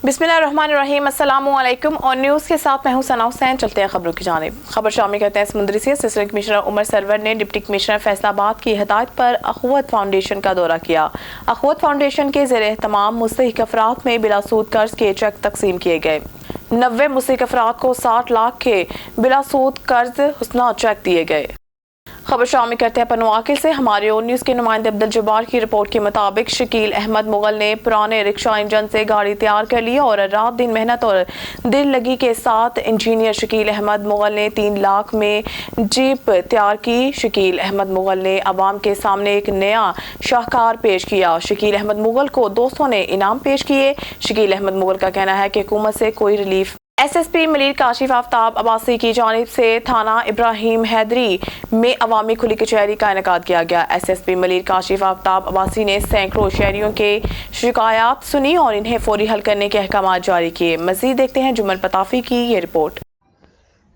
बिस्मिल्लाहिर्रहमानिर्रहीम, अस्सलामु अलैकुम। और न्यूज़ के साथ मैं हूं सना हुसैन। चलते हैं खबरों की जानिब। खबर शामिल करते हैं समुंदरी से। असिस्टेंट कमिश्नर उमर सरवर ने डिप्टी कमिश्नर फैसलाबाद की हिदायत पर अखुवत फाउंडेशन का दौरा किया। अखुवत फाउंडेशन के ज़ेर एहतमाम मुस्तहिक अफराद में बिलासूद कर्ज के चेक तकसीम किए गए। 90 मुस्तहिक अफराद को 60 लाख के बिलासूद कर्ज हुस्ना चेक दिए गए। खबर शामिल करते हैं पनवाकिल से। हमारे ओ न्यूज़ के नुमाइंदे अब्दुल जब्बार की रिपोर्ट के मुताबिक शकील अहमद मुगल ने पुराने रिक्शा इंजन से गाड़ी तैयार कर ली और रात दिन मेहनत और दिल लगी के साथ इंजीनियर शकील अहमद मुगल ने 3 लाख में जीप तैयार की। शकील अहमद मुगल ने अवाम के सामने एक नया शाहकार पेश किया। शकील अहमद मुगल को दोस्तों ने इनाम पेश किए। शकील अहमद मुगल का कहना है कि हुकूमत से कोई रिलीफ। SSP मलिर काशिफ आफ्ताब अब्बासी की जानिब से थाना इब्राहिम हैदरी में अवामी खुली कचहरी का इनेकाद किया गया। SSP मलिर काशिफ आफ्ताब अब्बासी ने सैकड़ों शहरियों के शिकायत सुनी और इन्हें फौरी हल करने के अहकाम जारी किए। मजीद देखते हैं जुमल पताफी की ये रिपोर्ट।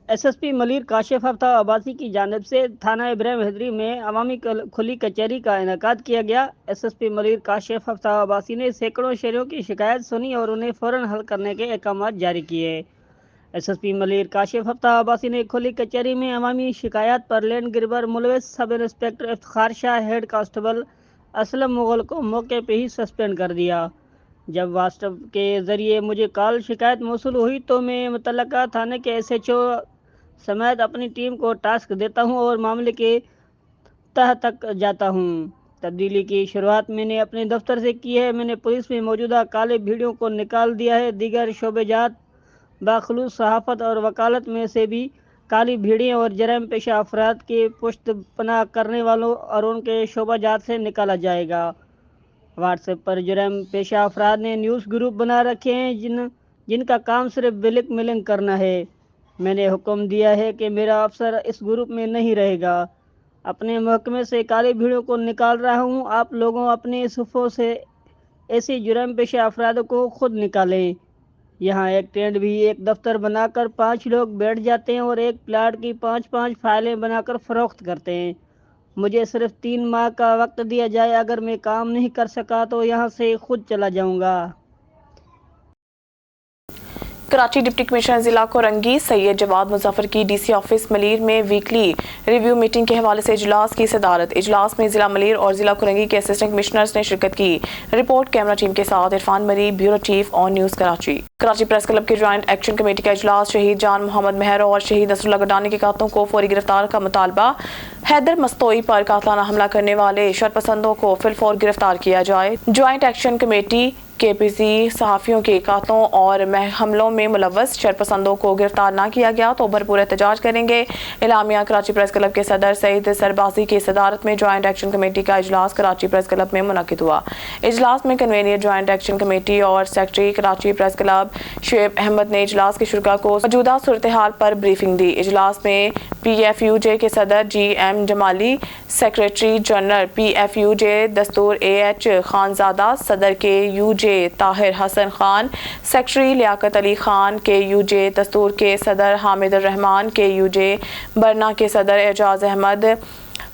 SSP मलिर काशिफ आफ्ताब अब्बासी की जानिब से थाना इब्राहिम हैदरी में अवामी खुली कचहरी का इनेकाद किया गया। SSP मलिर काशिफ आफ्ताब अब्बासी ने सैकड़ों शहरियों की शिकायत सुनी और उन्हें फ़ौरन हल करने के अहकाम जारी किए। SSP मलिर काशिफ आफ्ताब अब्बासी ने खुली कचहरी में अवामी शिकायत पर लैंड गिरबर मुलविस sub inspector Iftikhar Shah, head constable Aslam Mughal को मौके पर ही सस्पेंड कर दिया। जब व्हाट्सएप के ज़रिए मुझे कॉल शिकायत मौसूल हुई तो मैं मुतल्लका थाने के SHO समेत अपनी टीम को टास्क देता हूं और मामले के तह तक जाता हूं। तब्दीली की शुरुआत मैंने अपने दफ्तर से की है। मैंने पुलिस में मौजूदा काले भीड़ों को निकाल दिया है। दीगर शोबेजात बाखलूस सहाफ़त और वकालत में से भी काली भीड़ें और जराइम पेशा अफराद के पुश्त पनाह करने वालों और उनके शोबाजात से निकाला जाएगा। व्हाट्सएप पर जराइम पेशा अफराद ने न्यूज़ ग्रुप बना रखे हैं जिनका काम सिर्फ ब्लैक मेलिंग करना है। मैंने हुक्म दिया है कि मेरा अफसर इस ग्रुप में नहीं रहेगा। अपने महकमे से काली भीड़ों को निकाल रहा हूँ। आप लोगों अपने सुफ़ों से ऐसी जुर्म पेशा अफराद को खुद निकालें। यहाँ एक टेंट भी एक दफ्तर बनाकर 5 लोग बैठ जाते हैं और एक प्लाट की 5-5 फाइलें बनाकर फ़रोख्त करते हैं। मुझे सिर्फ 3 माह का वक्त दिया जाए। अगर मैं काम नहीं कर सका तो यहाँ से खुद चला जाऊँगा। कराची डिप्टी कमिश्नर जिला कोरंगी सैयद जवाद मुजफ्फर की DC ऑफिस मलिर में वीकली रिव्यू मीटिंग के हवाले से इजलास की सदारत। इजलास में जिला मलिर और जिला कोरंगी के असिस्टेंट कमिश्नर्स ने शिरकत की। रिपोर्ट कैमरा टीम के साथ इरफान मरी, bureau chief on news Karachi. Karachi press club के ज्वाइंट एक्शन कमेटी का इजलास। शहीद जान मोहम्मद मेहर और शहीद नसरुल्लाह गडानी के कातलों को फौरी गिरफ्तार का मुतालबा। हैदर मस्तोई पर कातलाना हमला करने वाले शरपसंदों को फिलफौर गिरफ्तार किया जाए। ज्वाइंट एक्शन कमेटी KPC सहाफ़ियों के कातलों और हमलों में मुलव्वस शरपसंदों को गिरफ्तार ना किया गया तो भरपूर एहतजाज करेंगे। इलामिया कराची प्रेस क्लब के सदर सईद सरबाजी की सदारत में ज्वाइंट एक्शन कमेटी का इजलास कराची प्रेस क्लब में मुनक़िद हुआ। इजलास में कन्वीनर ज्वाइंट एक्शन कमेटी और secretary Karachi press club Shoaib Ahmed ने इजलास के शुरा को मौजूदा सूरत हाल पर ब्रीफिंग दी। इजलास में PFUJ के सदर GM Jamali, secretary general PFUJ दस्तूर AH खानजादा, सदर KUJ Tahir Hasan Khan, secretary Liaquat Ali Khan, KUJ दस्तूर के सदर हामिद रहमान, KUJ बरना के सदर एजाज अहमद,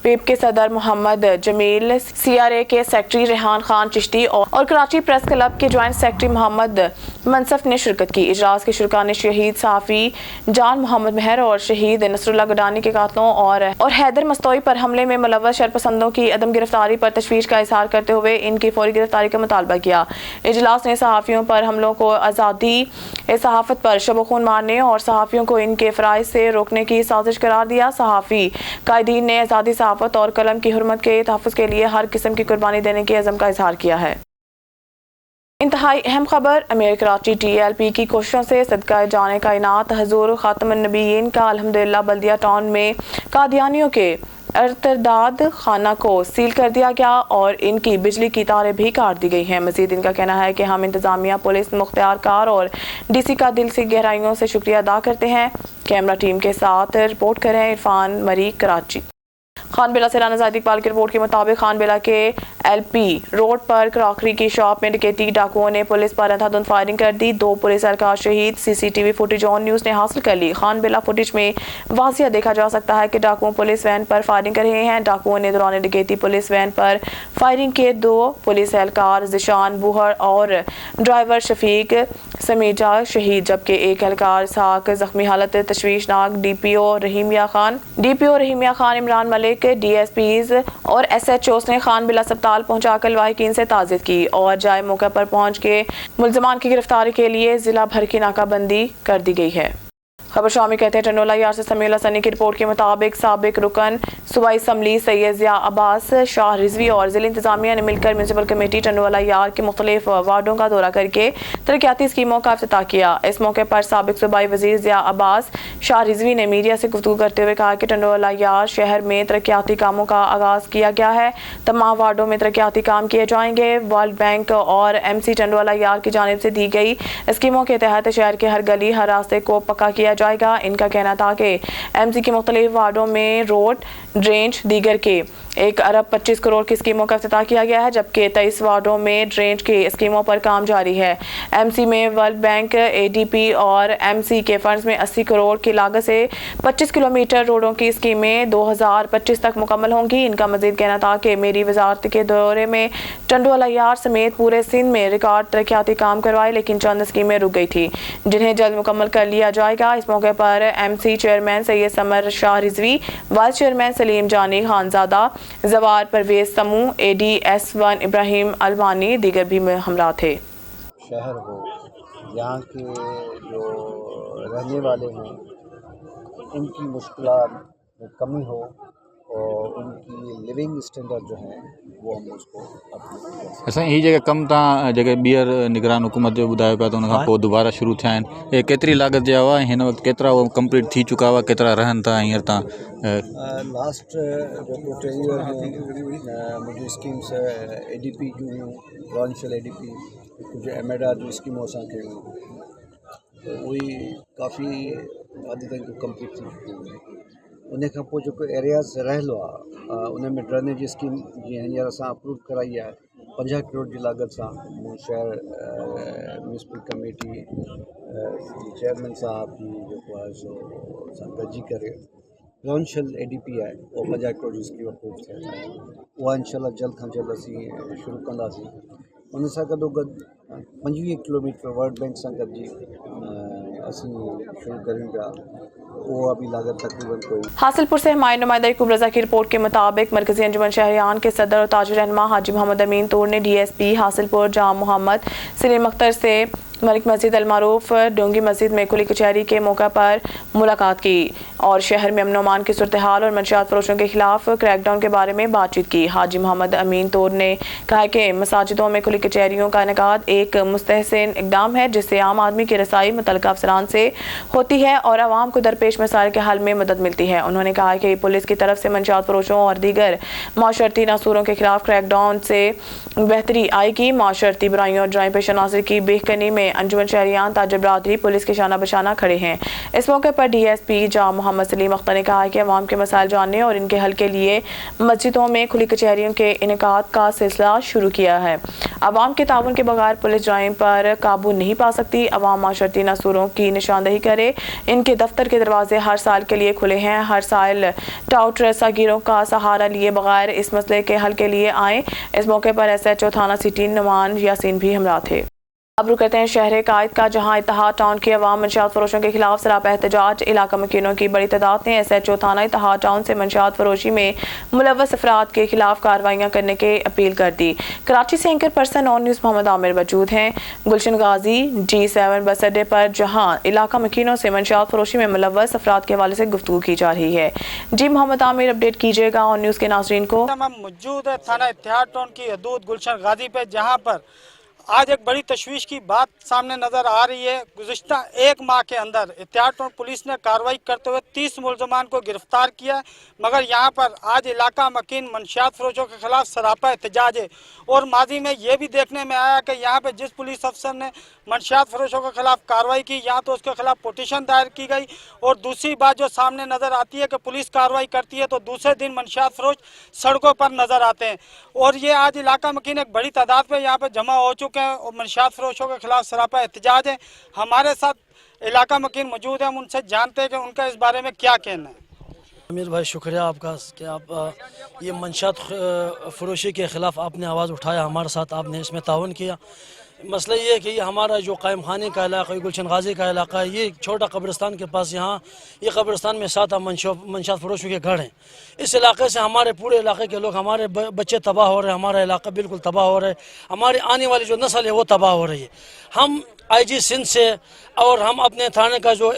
PIP के सदर मोहम्मद जमील, CRA के सेक्रेटरी रेहान खान चिश्ती और कराची प्रेस क्लब के ज्वाइंट सेक्रेटरी मोहम्मद मनसफ ने शिरकत की। इजलास के शुरा ने शहीद सहाफ़ी जान मोहम्मद मेहर और शहीद नसरुल्लाह गडानी के कातलों और हैदर मस्तोई पर हमले में मुलव्वस शरपसंदों की अदम गिरफ्तारी पर तशवीश का इजहार करते हुए इनकी फौरी गिरफ्तारी का मुतालबा किया। इजलास ने सहाफ़ियों पर हमलों को आज़ादी सहाफ़त पर शब-ओ-खून मारने और सहाफ़ियों को इनके फ़राइज़ से रोकने की साजिश करार दिया। सहाफ़ी कायदीन ने आज़ादी सहाफ़त और कलम की हुर्मत के तहफ़्फ़ुज़ के लिए हर किस्म की कुर्बानी देने के अज़म का इजहार किया है। इंतहाई अहम खबर। अमीर कराची TLP की कोशिशों से सदका जाने कायनात हज़ूर ख़ातमुन नबीयीन का अल्हम्दुलिल्लाह बल्दिया टाउन में कादियानियों के इर्तदाद खाना को सील कर दिया गया और इनकी बिजली की तारें भी काट दी गई हैं। मजीद इनका कहना है कि हम इंतज़ामिया, पुलिस, मुख्तियारकार और DC का दिल से गहराइयों से शुक्रिया अदा करते हैं। कैमरा टीम के साथ रिपोर्ट करें इरफान मरी, कराची। खानबेला से राना ज़ाहिद इकबाल की रिपोर्ट के मुताबिक खानबेला के LP रोड पर क्रॉकरी की शॉप में डकैती डाकुओं ने पुलिस पर अंधाधुंध फायरिंग कर दी। 2 पुलिस एहलकार शहीद। CCTV फुटेज ऑन न्यूज़ ने हासिल कर ली। खानबेला फुटेज में वाज़िया देखा जा सकता है कि डाकुओं पुलिस वैन पर फायरिंग कर रहे हैं। डाकुओं ने दौरान डकैती पुलिस वैन पर फायरिंग के 2 पुलिस एहलकार ज़िशान बूहर और ड्राइवर शफीक समेत 4 शहीद जबकि एक एहलकार साक जख्मी हालत तशवीशनाक। डीपीओ रहीमिया खान इमरान मलिक, डीएसपीज और SHOs ने खान बिला अस्पताल पहुंचाकर लवाहिकीन से ताज़ियत की और जाए मौके पर पहुंच के मुल्ज़मान की गिरफ्तारी के लिए जिला भर की नाकाबंदी कर दी गई है। खबर शामी कहते हैं टंडोला यार से समीउल्लाह सनी की रिपोर्ट के मुताबिक साबिक रुकन सूबाई असम्बली सैयद ज़िया अब्बास, शाह रिजवी और ज़िला इंतजामिया ने मिलकर म्यूनसिपल कमेटी टंडोला यार के मुख्तलिफ वार्डों का दौरा करके तरक्याती स्कीमों का इफ्तिताह किया। इस मौके पर साबिक सूबाई वज़ीर ज़िया अब्बास, शाह रिजवी ने मीडिया से गुफ्तगू करते हुए कहा कि टंडोला यार शहर में तरक्याती कामों का आगाज़ किया गया है। तमाम वार्डों में तरक्याती काम किए जाएंगे। वर्ल्ड बैंक और MC टंडोला यार की जानिब से दी गई स्कीमों के तहत शहर के हर गली हर रास्ते को पक्का किया जाएगा। इनका कहना था कि MC के मुख्तलिफ वार्डों में रोड, ड्रेनेज, दीगर के 1 अरब 25 करोड़ की स्कीमों का इफ्तिताह किया गया है जबकि 23 वार्डों में ड्रेनेज की स्कीमों पर काम जारी है। MC में वर्ल्ड बैंक, ADP और MC के फंड्स में 80 करोड़ की लागत से 25 किलोमीटर रोडों की स्कीमें 2025 तक मुकम्मल होंगी। इनका मजीद कहना था कि मेरी वजारत के दौरे में टंडोला यार समेत पूरे सिंध में रिकॉर्ड तरक्याती काम करवाए लेकिन चंद स्कीमें रुक गई थी जिन्हें जल्द मुकम्मल कर लिया जाएगा। इस मौके पर MC chairman Syed summer Shah Rizvi, vice chairman Salim जानी खानजादा, जवार परवेज समूह, AD/S1 इब्राहिम अलवानी दीगर भी हमरा थे। शहर हो, यहाँ के जो रहने वाले हैं उनकी मुश्किलात में कमी हो और उनकी लिविंग स्टैंडर्ड जो है वो हम उसको अपनी असां ही जगह कम तव्हां जेके ॿीहर निगरान हुकूमत जो ॿुधायो पिया त उन खां पोइ दुबारा शुरू थिया आहिनि, केतिरी लागत जा हुआ, हिन वक़्तु केतिरा उहो कंप्लीट थी चुका हुआ, केतिरा रहनि था हींअर तव्हां? लास्ट जो पोर्टेलियर हैं मुझे स्कीम्स ADP जूं हुयूं, प्रोविंशियल ADP, कुछ MADA जूं स्कीमूं असांखे त उहे काफ़ी हद ताईं कंप्लीट थी चुकियूं आहिनि। उन खां पोइ जेको एरियाज़ रहियलु आहे उन में ड्रेनेज स्कीम जीअं हींअर असां अप्रूव कराई आहे 50 करोड़ जी लागत सां। मूं शहर म्यूनसिपल कमेटी चेयरमैन साहब जी जेको आहे सो असां गॾिजी करे प्रोविंशियल ADP आहे उहो 50 करोड़ जी स्कीम अप्रूव थियल आहे। उहा इंशाल्लाह जल्द खां जल्द असीं शुरू कंदासीं। उन सां गॾोगॾु 25 किलोमीटर वर्ल्ड बैंक सां गॾिजी असीं शुरू कयूं पिया। वो अभी लागत तकरीबन कोई। हासिलपुर से हमारे नुमाइंदा यकूब रजा की रिपोर्ट के मुताबिक मरकजी अंजुमन शहरियान के सदर और ताज रहनुमा हाजी मोहम्मद अमीन तूर ने DSP हासिलपुर जाम मोहम्मद सलीम अख्तर से मलिक मस्जिद अलमारूफ डोंगी मस्जिद में खुली कचहरी के मौका पर मुलाकात की और शहर में अमन अमान की सूरत हाल और मंशियात फरोशों के खिलाफ क्रैकडाउन के बारे में बातचीत की। हाजी मोहम्मद अमीन तौर ने कहा कि मसाजिदों में खुली कचहरियों का इनेकाद एक मुस्तहसन इकदाम है जिससे आम आदमी की रसाई मुतल्लिका अफसरान से होती है और आवाम को दरपेश मसाइल के हल में मदद मिलती है। उन्होंने कहा कि पुलिस की तरफ से मंशियात फरोशों और दीगर माशरती नासूरों के खिलाफ क्रैकडाउन से बेहतरी आएगी। माशरती बुराइयों और जराइम पेशा नाज़िर की बेहकनी में अंजुमन शहरियान ताजर बरादरी पुलिस के शाना बशाना खड़े हैं। इस मौके पर DSP जाम मोहम्मद सलीम अख्तर ने कहा कि अवाम के मसाइल जानने और इनके हल के लिए मस्जिदों में खुली कचहरियों के इनेकाद का सिलसिला शुरू किया है। अवाम के ताउन के बगैर पुलिस जराइम पर काबू नहीं पा सकती। अवाम माशरती नासूरों की निशानदही करे। इनके दफ्तर के दरवाजे हर साल के लिए खुले हैं। हर साल टाउट सागिरों का सहारा लिए बगैर इस मसले के हल के लिए आए। इस मौके पर SHO थाना सिटी नुमान यासीन भी हमरा थे। अब रुक करते हैं शहर कायद का, जहां इत्तेहाद टाउन की अवाम मंशियात फरोशों के खिलाफ सरापा एहतजाज। इलाका मकीनों की बड़ी तादाद ने SHO थाना इत्तेहाद टाउन से मंशियात फरोशी में मुलव्वस अफराद के खिलाफ कार्रवाइयां करने की अपील कर दी। कराची से anchor person on news Mohammad Aamir मौजूद हैं गुलशन गाजी G7 बस अड्डे पर, जहाँ इलाका मकीनों से मंशियात फरोशी में मुलव्वस अफराद के हवाले से गुफ्तगू की जा रही है। जी मोहम्मद आमिर अपडेट कीजिएगा ऑन न्यूज़ के नाज़रीन को। मौजूद है थाना इत्तेहाद टाउन की हदूद गुलशन गाजी पे, जहाँ पर आज एक बड़ी तशवीश की बात सामने नज़र आ रही है। गुज़िश्ता 1 माह के अंदर इत्तेहाद टाउन पुलिस ने कार्रवाई करते हुए 30 मुलज़मान को गिरफ्तार किया, मगर यहाँ पर आज इलाका मकीन मंशियात फरोशों के खिलाफ सरापा एहतजाज है। और माजी में ये भी देखने में आया कि यहाँ पर जिस पुलिस अफसर ने मंशियात फरोशों के खिलाफ कार्रवाई की, यहाँ तो उसके खिलाफ पिटीशन दायर की गई। और दूसरी बात जो सामने नज़र आती है कि पुलिस कार्रवाई करती है तो दूसरे दिन मंशियात फरोश सड़कों पर नज़र आते हैं। और ये आज इलाका मकीन एक बड़ी तादाद में यहाँ पर जमा हो चुके हैं और मंशियात फरोशों के खिलाफ सरापा एहतजाज है। हमारे साथ इलाका मकीन मौजूद है, हम उनसे जानते हैं कि उनका इस बारे में क्या कहना है। अमीर भाई शुक्रिया आपका कि आप ये मंशियात फरोशी के ख़िलाफ़ आपने आवाज़ उठाया, हमारे साथ आपने इसमें ताउन किया। मसला ये है कि ये हमारा जो कायम खाने का इलाका है, गुलशन गाजी का इलाका है, ये छोटा कब्रिस्तान के पास यहाँ ये कब्रिस्तान में 7 मंशात फरोशों के घर हैं। इस इलाके से हमारे पूरे इलाके के लोग, हमारे बच्चे तबाह हो रहे हैं, हमारा इलाका बिल्कुल तबाह हो रहा है, हमारी आने वाली जो नस्ल है वो तबाह हो रही है। हम IG सिंध से और हम अपने थाने का जो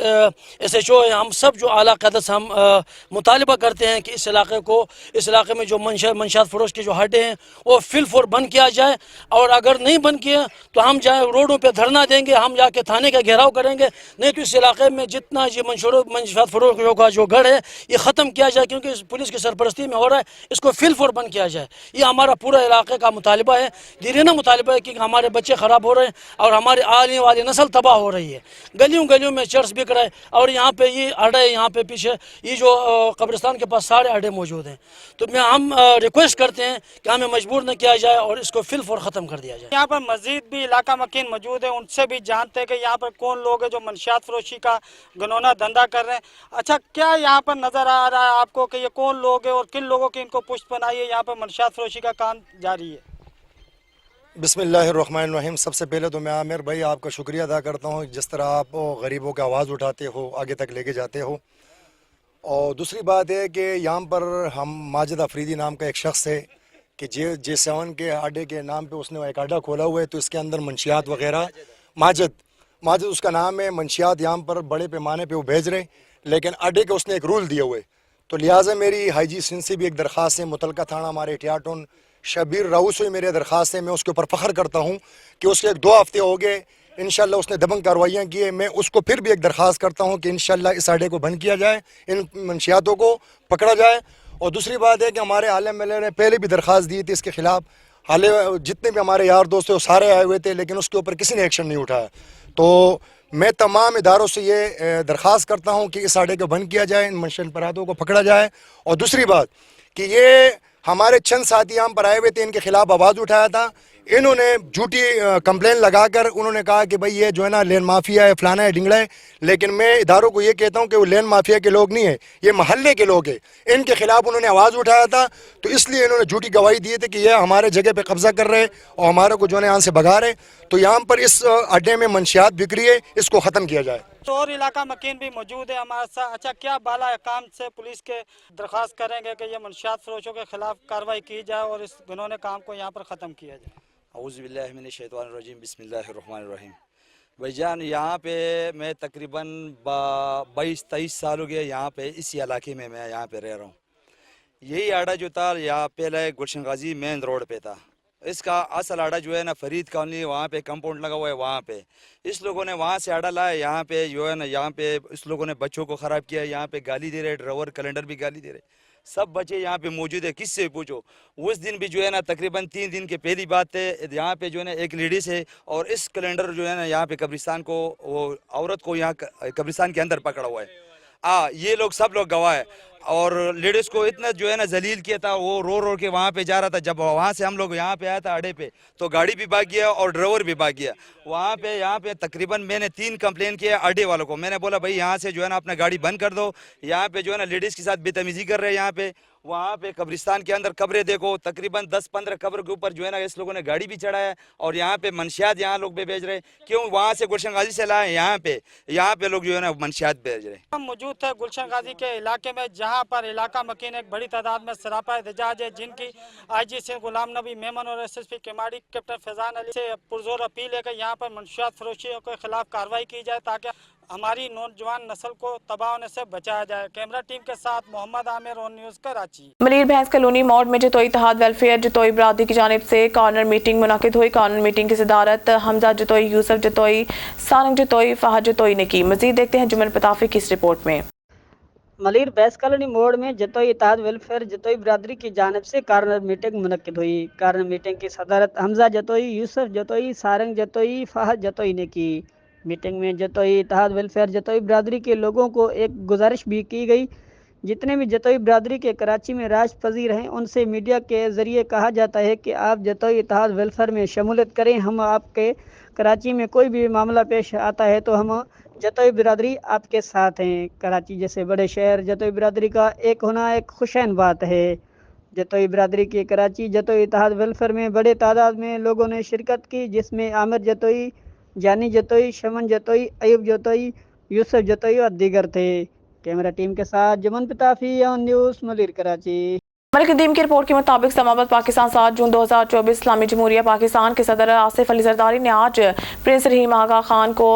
SHO है, हम सब जो आला क़यादत से हम मुतालिबा करते हैं कि इस इलाके में जो मंशात फरोश के जो हड्डे हैं वो फिलफोर बंद किया जाए, और अगर नहीं बंद किया तो हम जाए रोडों पे धरना देंगे, हम जाके थाने का घेराव करेंगे। नहीं तो इस इलाके में जितना ये मंशात फरोशों का जो घर है ये ख़त्म किया जाए, क्योंकि पुलिस की सरपरस्ती में हो रहा है, इसको फिलफोर बंद किया जाए। ये हमारा पूरा इलाके का मुतालिबा है, दीवाना मुतालिबा है, कि हमारे बच्चे ख़राब हो रहे हैं और हमारे आने वाली नस्ल तबाह हो रही है। गलियों में चर्च बिक रहा है, और यहाँ पे ये अड्डे, यहाँ पे पीछे ये जो कब्रिस्तान के पास सारे अड्डे मौजूद हैं। तो हम रिक्वेस्ट करते हैं कि हमें मजबूर न किया जाए और इसको फिलफोर ख़त्म कर दिया जाए। यहाँ पर मस्जिद भी इलाका मकीन मौजूद है, उनसे भी जानते हैं कि यहाँ पर कौन लोग हैं जो मंशियात फरोशी का घिनौना धंधा कर रहे हैं। अच्छा, क्या यहाँ पर नज़र आ रहा है आपको कि ये कौन लोग हैं और किन लोगों की इनको पुष्ट बनाई है, यहाँ पर मंशियात फरोशी का काम जारी है? बिस्मिल्लाहिर्रहमानिर्रहीम। सबसे पहले तो मैं आमिर भाई आपका शुक्रिया अदा करता हूँ, जिस तरह आप गरीबों की आवाज़ उठाते हो, आगे तक लेके जाते हो। और दूसरी बात है कि यहाँ पर हम माजिद अफरीदी नाम का एक शख्स है कि J7 के अड्डे के नाम पे उसने एक अड्डा खोला हुआ है, तो इसके अंदर मंशियात वगैरह माजिद उसका नाम है। मंशियात यहाँ पर बड़े पैमाने पे वो भेज रहे, लेकिन अड्डे के उसने एक रूल दिए हुए। तो लिहाजा मेरी IG सिंध से भी एक दरख्वास्त है, मुतलका थाना हमारे एहतियातुन शबीर राऊ से मेरी दरख्वास्त है। मैं उसके ऊपर फ़ख्र करता हूँ कि उसके 2 हफ्ते हो गए, इंशाल्लाह उसने दबंग कार्रवाइयाँ की है। मैं उसको फिर भी एक दरख्वास्त करता हूँ कि इंशाल्लाह इस अड्डे को बंद किया जाए, इन मंशियातों को पकड़ा जाए। और दूसरी बात है कि हमारे आलम MLA ने पहले भी दरख्वास्त दी थी इसके ख़िलाफ़, हाले जितने भी हमारे यार दोस्त थे वो सारे आए हुए थे, लेकिन उसके ऊपर किसी ने एक्शन नहीं उठाया। तो मैं तमाम इदारों से ये दरख्वास्त करता हूँ कि इस अड्डे को बंद किया जाए, इन मंशियात अपराधों को पकड़ा जाए। और दूसरी बात कि ये हमारे चंद साथी यहाँ पर आए हुए थे, इनके खिलाफ आवाज़ उठाया था, इन्होंने झूठी कंप्लेन लगाकर उन्होंने कहा कि भाई ये जो है ना लेन माफिया है, फलाना है, ढिंगड़ा है। लेकिन मैं इदारों को ये कहता हूँ कि वो लेन माफिया के लोग नहीं है, ये महल्ले के लोग हैं। इनके खिलाफ उन्होंने आवाज़ उठाया था, तो इसलिए इन्होंने झूठी गवाही दी थी कि ये हमारे जगह पे कब्जा कर रहे और हमारे को जो है यहाँ से भगा रहे। तो यहाँ पर इस अड्डे में मंशियात बिक रही है, इसको ख़त्म किया जाए। तो और इलाका मकीन भी मौजूद है हमारे साथ। अच्छा, क्या बाला काम से पुलिस के दरख्वास्त करेंगे कि ये मंशियात फरोशों के खिलाफ कार्रवाई की जाए और इस घिनौने काम को यहाँ पर ख़त्म किया जाए? औज़ुबिल्लाहि मिनश्शैतानिर्रजीम, बिस्मिल्लाहिर्रहमानिर्रहीम। भाईजान, यहाँ पे मैं तकरीबन 22-23 साल हो गया यहाँ पे इस इलाके में मैं यहाँ पे रह रहा हूँ। यही आड़ा जो था यहाँ पहले गुलशन गाजी मेन रोड पे था। इसका असल आड़ा जो है ना फरीद कॉलोनी, वहाँ पे कंपाउंड लगा हुआ है, वहाँ पे इस लोगों ने वहाँ से आड़ा लाया। यहाँ पे जो है ना, यहाँ पे इस लोगों ने बच्चों को ख़राब किया, यहाँ पे गाली दे रहे, ड्राइवर कैलेंडर भी गाली दे रहे, सब बच्चे यहाँ पे मौजूद है। किससे पूछो? उस दिन भी जो है ना तकरीबन 3 दिन के पहली बात है, यहाँ पे जो है ना एक लेडीज़ है और इस कैलेंडर जो है ना यहाँ पे कब्रिस्तान को, वो औरत को यहाँ कब्रिस्तान के अंदर पकड़ा हुआ है। ये लोग सब लोग गवाह है। और लेडीज़ को इतना जो है ना जलील किया था, वो रो के वहाँ पे जा रहा था। जब वहाँ से हम लोग यहाँ पे आया था अड्डे पे, तो गाड़ी भी भाग गया और ड्राइवर भी भाग गया। यहाँ पे तकरीबन मैंने 3 कंप्लेन किया अड्डे वालों को। मैंने बोला भाई यहाँ से जो है ना अपना गाड़ी बंद कर दो, यहाँ पे जो है ना लेडीज़ के साथ बेतमीज़ी कर रहे हैं। यहाँ पे वहाँ पे कब्रिस्तान के अंदर कब्रें देखो, तकरीबन 10-15 कब्र के ऊपर जो है ना इस लोगों ने गाड़ी भी चढ़ाया और यहाँ पे मंशियात यहाँ लोग भी भेज रहे हैं। क्यों? वहाँ से गुलशन गाजी से लाए यहाँ पे लोग जो है ना मंशियात भेज रहे हैं। हम मौजूद थे गुलशन गाजी के इलाके में, जहाँ पर इलाका मकीन एक बड़ी तादाद में सरापा एहतजाज है, जिनकी IG से गुलाम नबी मेमन और SSP केमाड़ी कैप्टन फैजान अली से पुरजोर अपील है कि यहाँ पर मंशियात फरोशियों के खिलाफ कार्रवाई की जाए, ताकि हमारी नौजवान नस्ल को तबाह होने से बचाया जाए। कैमरा टीम के साथ मोहम्मद आमिर, ऑन न्यूज़ कराची। मलीर भैंस कॉलोनी मोड़ में जतोई इत्तेहाद वेलफेयर जतोई बरादरी की जानिब से कॉर्नर मीटिंग मुनाकिद हुई। कॉर्नर मीटिंग की सदारत हमजा जतोई, यूसुफ जतोई, सारंग जतोई, फहद जतोई ने की। मजीद देखते हैं जुमन पताफी की इस रिपोर्ट में। मलीर भैंस कॉलोनी मोड़ में जतोई इत्तेहाद वेलफेयर जतोई बरादरी की जानिब से कॉर्नर मीटिंग मुनक्किद हुई। कॉर्नर मीटिंग की सदारत हमजा जतोई, यूसुफ जतोई, सारंग जतोई, फहद जतोई ने की। मीटिंग में जतोई इत्तेहाद वेलफेयर जतोई बरादरी के लोगों को एक गुजारिश भी की गई। जितने भी जतोई बरादरी के कराची में राज पजीर हैं, उनसे मीडिया के ज़रिए कहा जाता है कि आप जतोई इत्तेहाद वेलफेयर में शमूलियत करें। हम आपके कराची में कोई भी मामला पेश आता है तो हम जतोई बरादरी आपके साथ हैं। कराची जैसे बड़े शहर जतोई बरादरी का एक होना एक खुशैन बात है। जतोई बरादरी के कराची जतोई इत्तेहाद वेलफेयर में बड़े तादाद में लोगों ने शिरकत की, जिसमें आमिर जतोई, जानी जतोई, शमन जतोई, अयूब जतोई, यूसुफ जतोई और दीगर थे। कैमरा टीम के साथ जमन पिताफी ऑन न्यूज़ मलिर कराची। मलिक नदीम की रिपोर्ट के मुताबिक इस्लामाबाद पाकिस्तान 7 जून 2024 इस्लामी जमहूरिया पाकिस्तान के सदर आसिफ अली जरदारी ने आज प्रिंस रहीम आगा खान को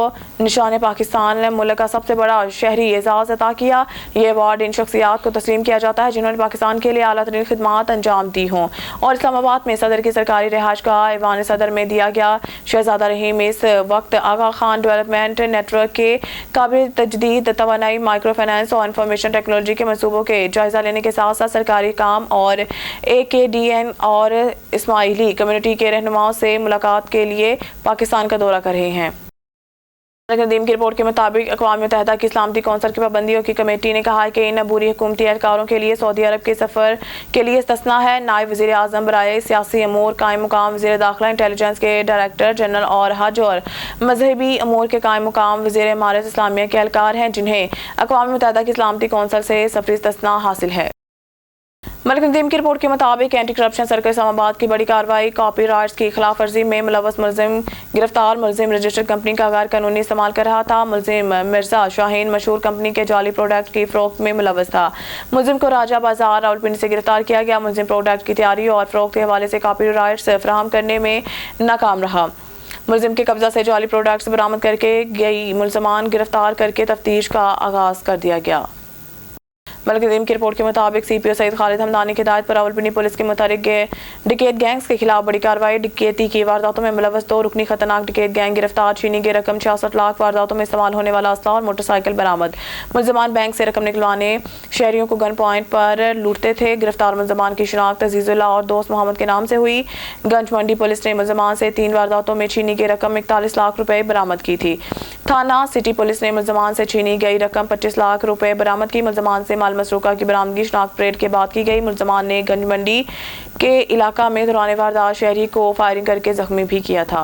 निशान पाकिस्तान मुल्क का सबसे बड़ा शहरी एजाज़ अता किया। ये अवार्ड इन शख्सियात को तस्लीम किया जाता है जिन्होंने पाकिस्तान के लिए आला तरीन खिदमात अंजाम दी हों और इस्लामाबाद में सदर की सरकारी रिहाइश का ऐवान सदर में दिया गया। शहजादा रहीम इस वक्त आगा खान डेवलपमेंट नेटवर्क के काबिल तजदीद तवानाई, माइक्रो फाइनेंस और इंफॉर्मेशन टेक्नोलॉजी के मनसूबों के जायजा लेने के साथ साथ सरकारी काम और AKDN और इस्माइली कम्युनिटी के रहनुमाओं से मुलाकात के लिए पाकिस्तान का दौरा कर रहे हैं। नदीम की रिपोर्ट के मुताबिक अक़वाम मुत्तहिदा की सलामती कौंसिल की पाबंदियों की कमेटी ने कहा है कि इन अबूरी हुकूमती एहलकारों के लिए सऊदी अरब के सफ़र के लिए इस्तिस्ना है। नायब वज़ीर आज़म बराए सियासी अमूर कायम मुकाम वज़ीर दाखिला इंटेलिजेंस के डायरेक्टर जनरल और हज और मजहबी अमूर के कायम मुकाम वज़ीर इमारत इस्लामिया के एहलकार हैं जिन्हें अक़वाम मुत्तहिदा की सलामती कौंसिल से सफरी इस्तिस्ना हासिल है। मलिक नदीम की रिपोर्ट के मुताबिक एंटी करप्शन सर्कल इस्लामाबाद की बड़ी कार्रवाई, कॉपी राइट्स की खिलाफ वर्जी में मुलव्वस मुलजिम गिरफ्तार। मुलजिम रजिस्टर्ड कंपनी का गैर कानूनी इस्तेमाल कर रहा था। मुलजिम मिर्जा शाहीन मशहूर कंपनी के जाली प्रोडक्ट की फरोख्त में मुलव्वस था। मुलजिम को राजा बाजार रावलपिंडी से गिरफ्तार किया गया। मुलजिम प्रोडक्ट की तैयारी और फरोख्त के हवाले से कॉपी राइट्स फराहम करने में नाकाम रहा। मुलजिम के कब्जा से जाली प्रोडक्ट्स बरामद करके गई मुलजमान गिरफ्तार करके तफ्तीश का आगाज कर दिया गया। मलिक नदीम की रिपोर्ट के मुताबिक CPO सईद खालिद हमदानी की हिदायत पर रावलपिंडी पुलिस के मुताबिक डिकेट गैंग्स के खिलाफ बड़ी कार्रवाई। डिकेती की वारदातों में मुलव्वस 2 रुकनी खतरनाक डिकेट गैंग गिरफ्तार। छीनी गई रकम 66 लाख। वारदातों में इस्तेमाल होने वाला असला और मोटरसाइकिल बरामद। मुलजमान बैंक से रकम निकलवाने शहरियों को गन पॉइंट पर लूटते थे। गिरफ्तार मुलजमान की शिनाख्त अजीजुल्लाह और दोस्त मोहम्मद के नाम से हुई। गंज मंडी पुलिस ने मुलजमान से 3 वारदातों में छीनी गई रकम 41 लाख रुपए बरामद की थी। थाना सिटी पुलिस ने मुलजमान से छीनी गई रकम 25 लाख रुपए बरामद की। मुलजमान से माल मसरूका की बरामदगी शनाख्त परेड के बाद की गई। मुलजमान ने गंज मंडी के इलाका में दौरान वारदात शहरी को फायरिंग करके जख्मी भी किया था।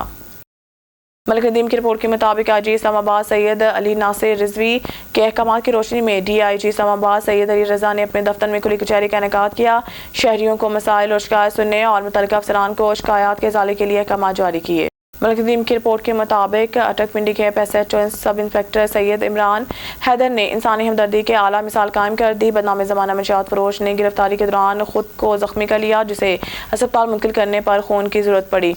मलिक नदीम की रिपोर्ट के मुताबिक IG इस्लामाबाद सैयद अली नासिर रिजवी के अहकामात की रोशनी में DIG इस्लामाबाद सैयद अली रजा ने अपने दफ्तर में खुली कचहरी का इनेकाद किया। शहरियों को मसाइल और शिकायत सुनने और मुतल्लिका अफसरान को शिकायत के इजाले के लिए अहकामात जारी किए। मलिक नदीम की रिपोर्ट के मुताबिक अटक पिंडी के SHO sub inspector Syed Imran Haider ने इंसानी हमदर्दी के आला मिसाल कायम कर दी। बदनाम ज़माना मंशियात फरोश ने गिरफ्तारी के दौरान खुद को जख्मी कर लिया जिसे अस्पताल मुंतकिल करने पर खून की ज़रूरत पड़ी।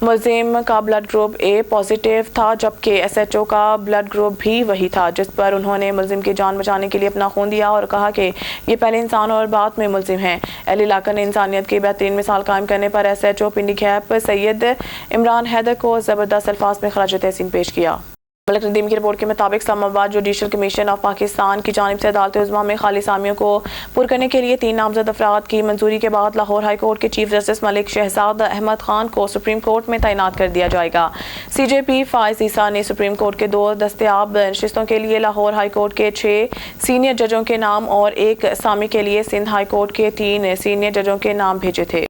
मुलजिम का ब्लड ग्रुप A पॉजिटिव था जबकि SHO का ब्लड ग्रुप भी वही था, जिस पर उन्होंने मुलजिम की जान बचाने के लिए अपना खून दिया और कहा कि ये पहले इंसान और बाद में मुलजिम हैं। अहल इलाका ने इंसानियत की बेहतरीन मिसाल कायम करने पर SHO पिंडी गैप सैयद इमरान हैदर को ज़बरदस्त अल्फाज में खराज तहसीन पेश किया। मलिक नदीम की रिपोर्ट के मुताबिक Islamabad judicial commission of Pakistan की जानिब से अदालत उज़्मा में खाली सामियों को पुर करने के लिए 3 नामजद अफराद की मंजूरी के बाद लाहौर हाई कोर्ट के चीफ जस्टिस मलिक शहजाद अहमद खान को सुप्रीम कोर्ट में तैनात कर दिया जाएगा। CJP फाइज ईसा ने सुप्रीम कोर्ट के 2 दस्तयाब नशिस्तों के लिए लाहौर हाई कोर्ट के 6 सीनियर जजों के नाम और 1 सामी के लिए सिंध हाई कोर्ट के 3 सीनियर जजों के नाम भेजे थे।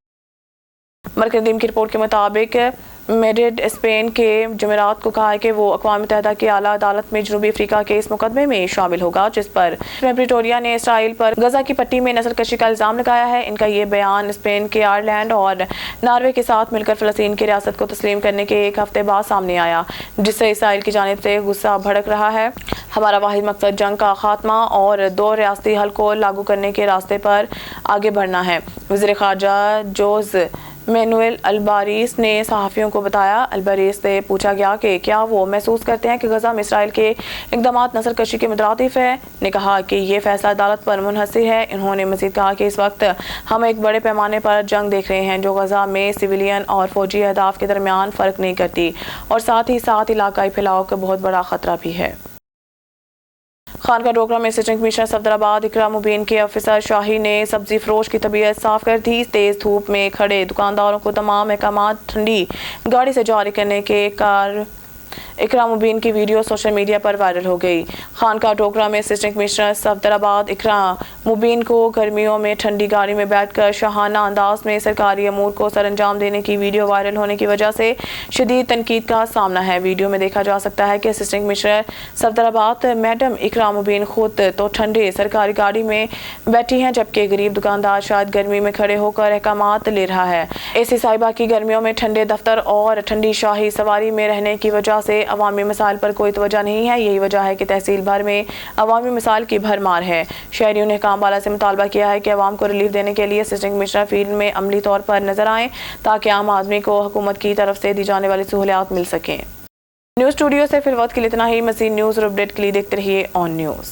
मलिक नदीम की रिपोर्ट के मुताबिक मेड्रिड स्पेन के जमेरात को कहा है कि वो अक़वाम मुत्तहिदा की आला अदालत में जनूबी अफ्रीका के इस मुकदमे में शामिल होगा जिस पर प्रिटोरिया ने इसराइल पर गजा की पट्टी में नस्ल कशी का इल्ज़ाम लगाया है। इनका ये बयान स्पेन के आयरलैंड और नॉर्वे के साथ मिलकर फ़लस्तीन की रियासत को तस्लीम करने के 1 हफ्ते बाद सामने आया, जिससे इसराइल की जानिब से गुस्सा भड़क रहा है। हमारा वाहिद मकसद जंग का खात्मा और 2 रियासती हल को लागू करने के रास्ते पर आगे बढ़ना है। वज़ीर ख़ारजा जोज़ मैनुएल अल्बारीस ने सहाफ़ियों को बताया। अल्बारीस से पूछा गया कि क्या वो महसूस करते हैं कि गजा में इसराइल के इक़दामात नस्ल कशी के मुतरादिफ है। ने कहा कि ये फैसला अदालत पर मुनहसर है। इन्होंने मज़ीद कहा कि इस वक्त हम एक बड़े पैमाने पर जंग देख रहे हैं जो गजा में सिविलियन और फौजी अहदाफ के दरमियान फ़र्क नहीं करती और साथ ही साथ इलाकाई फैलाव का बहुत बड़ा ख़तरा भी है। खान का डोगरा में असिस्टेंट कमिश्नर सफदराबाद इकरा मुबीन के ऑफिसर शाही ने सब्जी फरोश की तबीयत साफ कर दी। तेज धूप में खड़े दुकानदारों को तमाम अहकामात ठंडी गाड़ी से जारी करने के इकरा मुबीन की वीडियो सोशल मीडिया पर वायरल हो गई। खानका टोकरा में असिस्टेंट कमिश्नर सफदराबाद इकरा मुबीन को गर्मियों में ठंडी गाड़ी में बैठकर शाहाना अंदाज में सरकारी अमूर को सरंजाम देने की वीडियो वायरल होने की वजह से शदीद तनकीद का सामना है। वीडियो में देखा जा सकता है कि असिस्टेंट कमिश्नर सफदराबाद मैडम इकरा मुबीन खुद तो ठंडे सरकारी गाड़ी में बैठी हैं, जबकि गरीब दुकानदार शायद गर्मी में खड़े होकर अहकामात ले रहा है। एसी साहिबा की गर्मियों में ठंडे दफ्तर और ठंडी शाही सवारी में रहने की वजह से अवामी मसाइल पर कोई तवज्जो नहीं है। यही वजह है कि तहसील भर में अवामी मसाइल की भरमार है। शहरियों ने कामवाला से मुतालबा किया है कि अवाम को रिलीफ देने के लिए असिस्टेंट कमिश्नर फील्ड में अमली तौर पर नजर आएं ताकि आम आदमी को हुकूमत की तरफ से दी जाने वाली सहूलियात मिल सकें। न्यूज़ स्टूडियो से फिर वक्त के लिए इतना ही। मज़ीद न्यूज़ और अपडेट के लिए देखते रहिए ऑन न्यूज़।